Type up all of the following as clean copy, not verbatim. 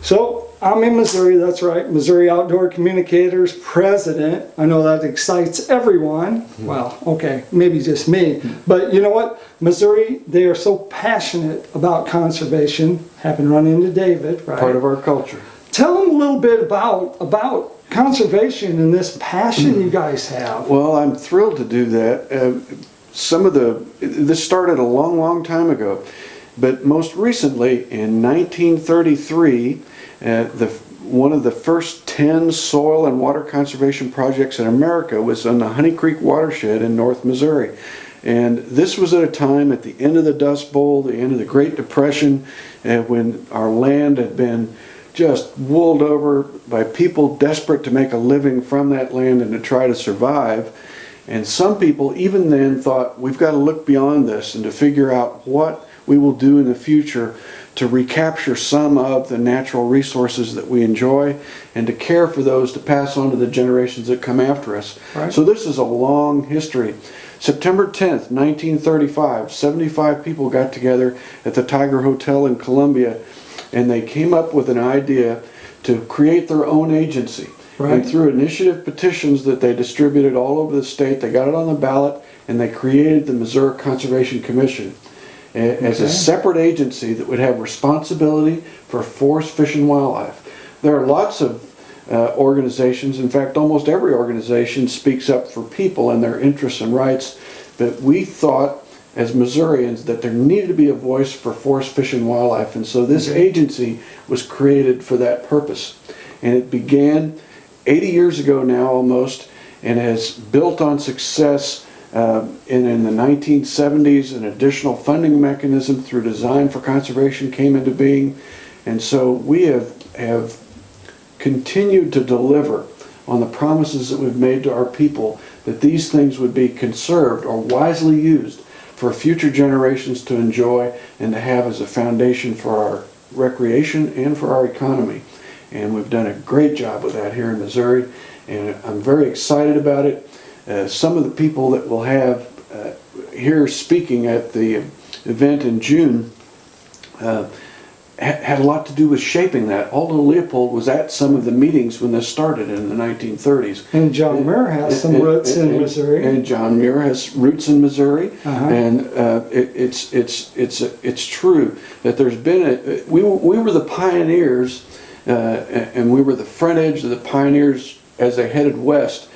So I'm in Missouri, that's right. Missouri Outdoor Communicators president. I know that excites everyone. Well, okay, maybe just me. But you know what? Missouri, they are so passionate about conservation. Happen to run into David, right? Part of our culture. Tell them a little bit about conservation and this passion you guys have. Well, I'm thrilled to do that. This started a long, long time ago. But most recently, in 1933, one of the first 10 soil and water conservation projects in America was on the Honey Creek watershed in North Missouri. And this was at a time at the end of the Dust Bowl, the end of the Great Depression, when our land had been just wooled over by people desperate to make a living from that land and to try to survive. And some people even then thought, we've got to look beyond this and to figure out what we will do in the future to recapture some of the natural resources that we enjoy and to care for those to pass on to the generations that come after us. Right. So this is a long history. September 10th, 1935, 75 people got together at the Tiger Hotel in Columbia, and they came up with an idea to create their own agency. Right. And through initiative petitions that they distributed all over the state, they got it on the ballot, and they created the Missouri Conservation Commission as a separate agency that would have responsibility for forest, fish, and wildlife. There are lots of organizations, in fact almost every organization speaks up for people and their interests and rights, but we thought as Missourians that there needed to be a voice for forest, fish, and wildlife, and so this agency was created for that purpose. And it began 80 years ago now almost, and has built on success. In the 1970s, an additional funding mechanism through Design for Conservation came into being, and so we have continued to deliver on the promises that we've made to our people that these things would be conserved or wisely used for future generations to enjoy and to have as a foundation for our recreation and for our economy. And we've done a great job with that here in Missouri, and I'm very excited about it. Some of the people that we'll have here speaking at the event in June had a lot to do with shaping that. Aldo Leopold was at some of the meetings when this started in the 1930s. And John Muir has some roots in Missouri. And John Muir has roots in Missouri. And it's true that there's been we were the pioneers, and we were the front edge of the pioneers as they headed west.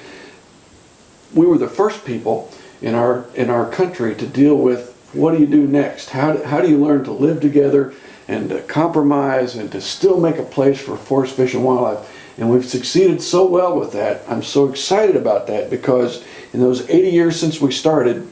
We were the first people in our country to deal with what do you do next? How do you learn to live together and to compromise and to still make a place for forest, fish, and wildlife? And we've succeeded so well with that. I'm so excited about that because in those 80 years since we started,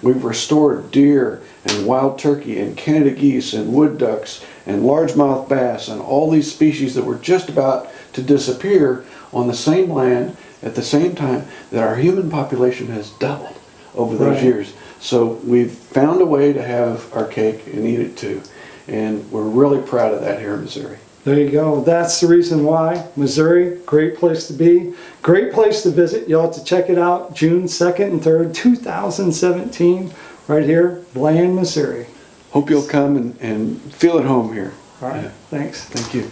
we've restored deer and wild turkey and Canada geese and wood ducks and largemouth bass and all these species that were just about to disappear on the same land at the same time that our human population has doubled over those years. So we've found a way to have our cake and eat it too. And we're really proud of that here in Missouri. There you go. That's the reason why. Missouri, great place to be. Great place to visit. You'll have to check it out June 2nd and 3rd, 2017, right here, Bland, Missouri. Hope you'll come and feel at home here. All right. Thanks. Thank you.